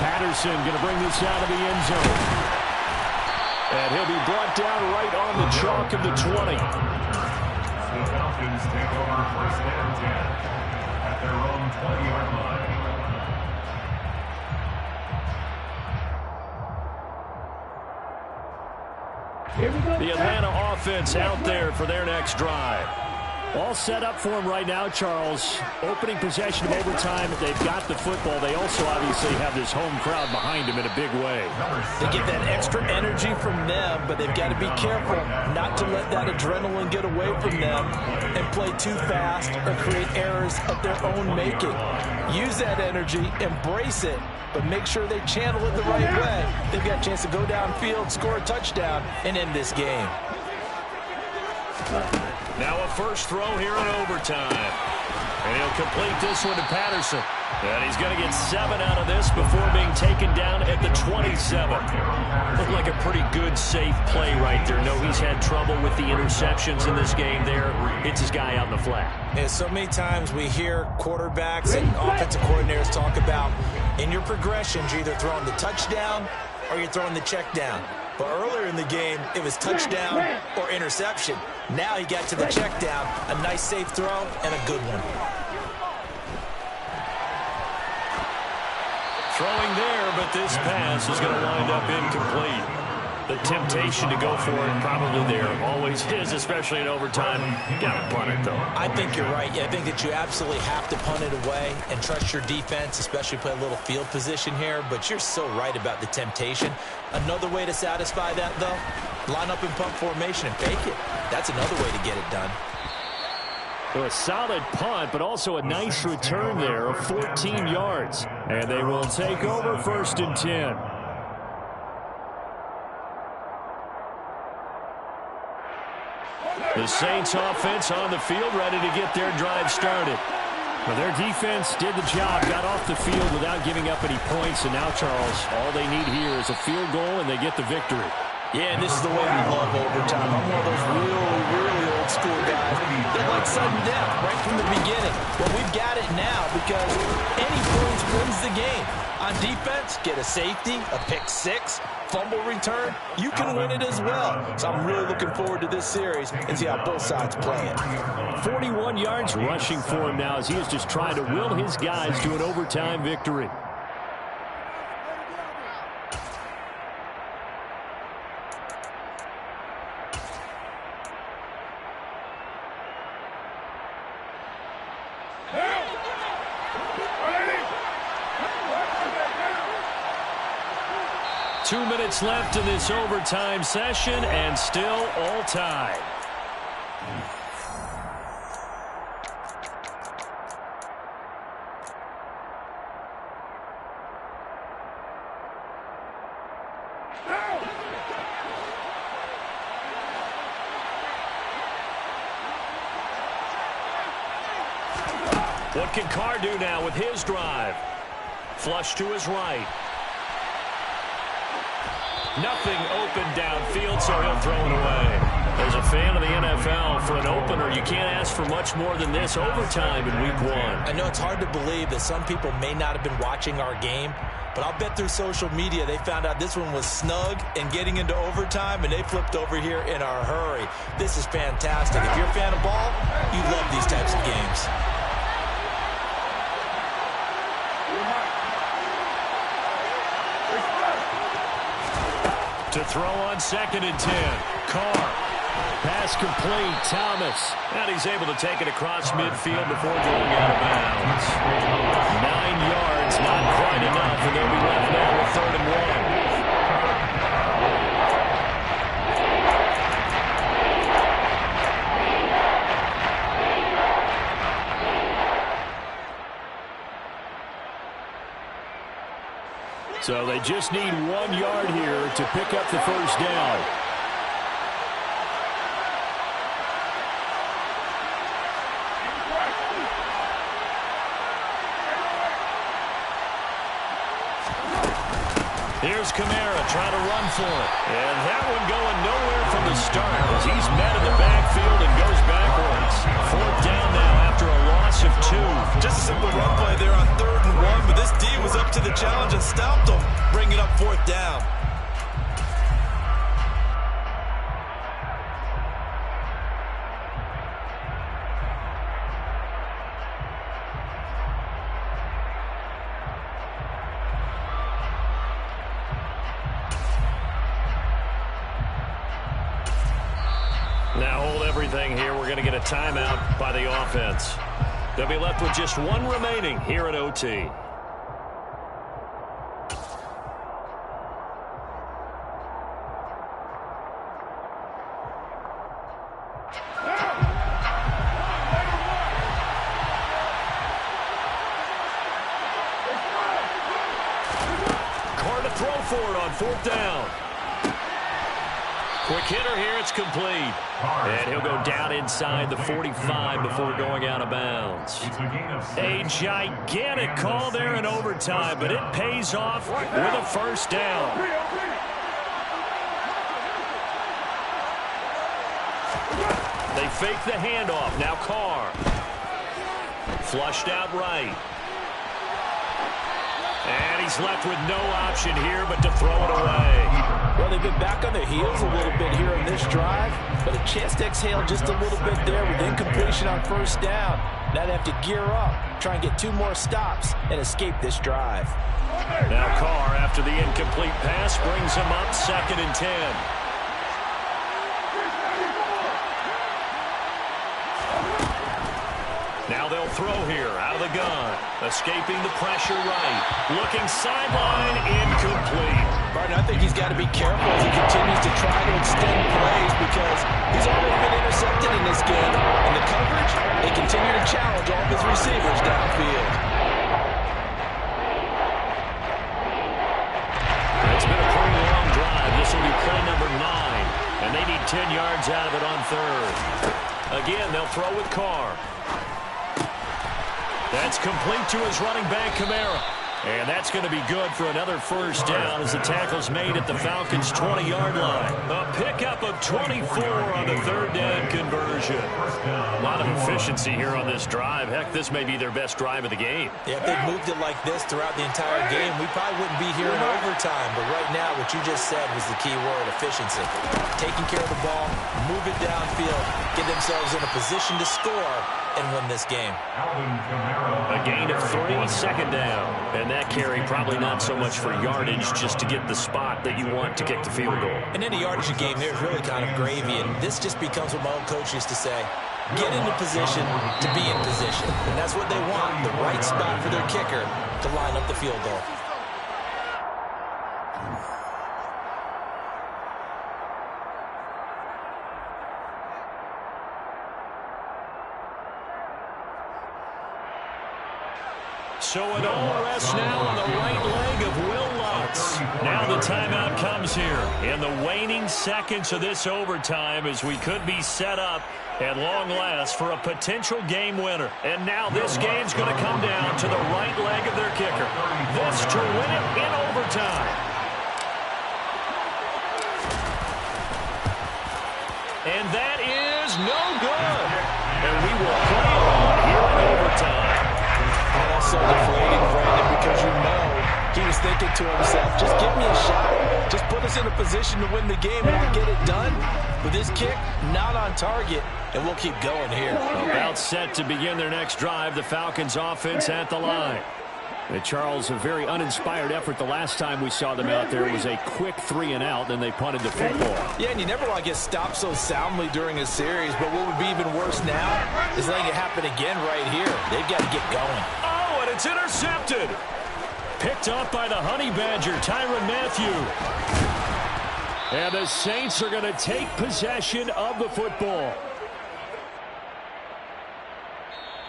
Patterson going to bring this out of the end zone. And he'll be brought down right on the chalk of the 20. The Falcons take over 1st and 10 at their own 20-yard line. The Atlanta offense out there for their next drive. All set up for them right now, Charles. Opening possession of overtime. They've got the football. They also obviously have this home crowd behind them in a big way. They get that extra energy from them, but they've got to be careful not to let that adrenaline get away from them and play too fast or create errors of their own making. Use that energy, embrace it, but make sure they channel it the right way. They've got a chance to go downfield, score a touchdown, and end this game. Now a first throw here in overtime. And he'll complete this one to Patterson. And he's going to get 7 out of this before being taken down at the 27. Looked like a pretty good, safe play right there. No, he's had trouble with the interceptions in this game there. Hits his guy out in the flat. And so many times we hear quarterbacks and offensive coordinators talk about in your progressions, you're either throwing the touchdown or you're throwing the check down. But earlier in the game, it was touchdown or interception. Now he got to the check down. A nice safe throw and a good one. Throwing there, but this pass is going to wind up incomplete. The temptation to go for it probably there. Always is, especially in overtime. Got to punt it, though. I think you're right. I think that you absolutely have to punt it away and trust your defense, especially play a little field position here. But you're so right about the temptation. Another way to satisfy that, though, line up in punt formation and fake it. That's another way to get it done. So a solid punt, but also a nice return there of 14 yards. And they will take over 1st and 10. The Saints offense on the field, ready to get their drive started. Well, their defense did the job, got off the field without giving up any points. And now, Charles, all they need here is a field goal, and they get the victory. Yeah, and this is the way we love overtime. I'm one of those really old school guys that like sudden death right from the beginning. Well, we've got it now because any points wins the game. On defense, get a safety, a pick six, fumble return, you can win it as well. So I'm really looking forward to this series and see how both sides play it. 41 yards rushing for him now as he is just trying to will his guys to an overtime victory. Two minutes left in this overtime session, and still all tied. What can Carr do now with his drive? Flush to his right. Nothing open downfield, so he'll throw it away. As a fan of the NFL, for an opener, you can't ask for much more than this overtime in Week 1. I know it's hard to believe that some people may not have been watching our game, but I'll bet through social media they found out this one was snug and getting into overtime, and they flipped over here in a hurry. This is fantastic. If you're a fan of ball, you love these types of games. To throw on 2nd and 10. Carr. Pass complete. Thomas. And he's able to take it across midfield before going out of bounds. 9 yards, not quite enough, and they'll be left now with 3rd and 1. So they just need 1 yard here to pick up the first down. Here's Kamara trying to run for it. And that one going nowhere from the start as he's met in the backfield and goes backwards. 4th down now after a loss of 2. Just a simple run play there on 3rd and 1, but this D was up to the challenge and stopped him, bringing up 4th down. Now hold everything here. We're going to get a timeout by the offense. They'll be left with just 1 remaining here at OT. Carr to throw for it on 4th down. Quick hitter here, it's complete. And he'll go down inside the 45 before going out of bounds. A gigantic call there in overtime, but it pays off with a first down. They fake the handoff. Now Carr. Flushed out right. And he's left with no option here but to throw it away. Well, they've been back on their heels a little bit here in this drive, but a chance to exhale just a little bit there with incompletion on 1st down. Now they have to gear up, try and get 2 more stops, and escape this drive. Now Carr, after the incomplete pass, brings him up 2nd and 10. Now they'll throw here, out of the gun. Escaping the pressure right. Looking sideline, incomplete. Martin, I think he's got to be careful as he continues to try to extend plays because he's already been intercepted in this game. And the coverage, they continue to challenge all of his receivers downfield. It's been a pretty long drive. This will be play number 9. And they need 10 yards out of it on 3rd. Again, they'll throw with Carr. That's complete to his running back, Kamara. And that's going to be good for another first down as the tackle's made at the Falcons' 20-yard line. A pickup of 24 on the 3rd down conversion. A lot of efficiency here on this drive. Heck, this may be their best drive of the game. Yeah, if they'd moved it like this throughout the entire game, we probably wouldn't be here in overtime. But right now, what you just said was the key word, efficiency. Taking care of the ball, move it downfield, get themselves in a position to score, and win this game. A gain of 3, 2nd down. And that carry probably not so much for yardage, just to get the spot that you want to kick the field goal. And any yardage game there is really kind of gravy, and this just becomes what my old coach used to say, get into position to be in position. And that's what they want, the right spot for their kicker to line up the field goal. So it all rests now on the right leg of Will Lutz. Now the timeout comes here in the waning seconds of this overtime as we could be set up at long last for a potential game winner. And now this game's going to come down to the right leg of their kicker. This to win it in overtime. And that is no good. And we will play on here in overtime. So deflating, Brandon, because you know he was thinking to himself, just give me a shot. Just put us in a position to win the game, and I'll get it done. With this kick, not on target, and we'll keep going here. About set to begin their next drive, the Falcons offense at the line. And Charles, a very uninspired effort the last time we saw them out there. It was a quick 3 and out, then they punted the football. Yeah, and you never want to get stopped so soundly during a series, but what would be even worse now is letting it happen again right here. They've got to get going. Oh, and it's intercepted. Picked up by the Honey Badger, Tyrann Mathieu. And the Saints are going to take possession of the football.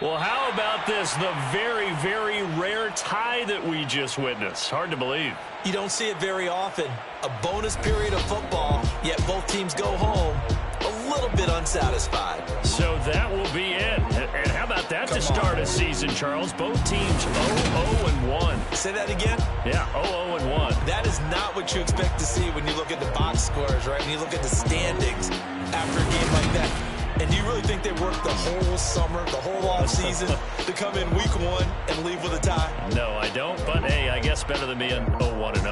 Well, how about this? The very, very rare tie that we just witnessed. Hard to believe. You don't see it very often. A bonus period of football, yet both teams go home a little bit unsatisfied. So that will be it. And how about that to start a season, Charles? Both teams 0-0-1. Say that again? Yeah, 0-0-1. That is not what you expect to see when you look at the box scores, right? When you look at the standings after a game like that. And do you really think they worked the whole summer, the whole offseason to come in week 1 and leave with a tie? No, I don't. But, hey, I guess better than being 0-1-0.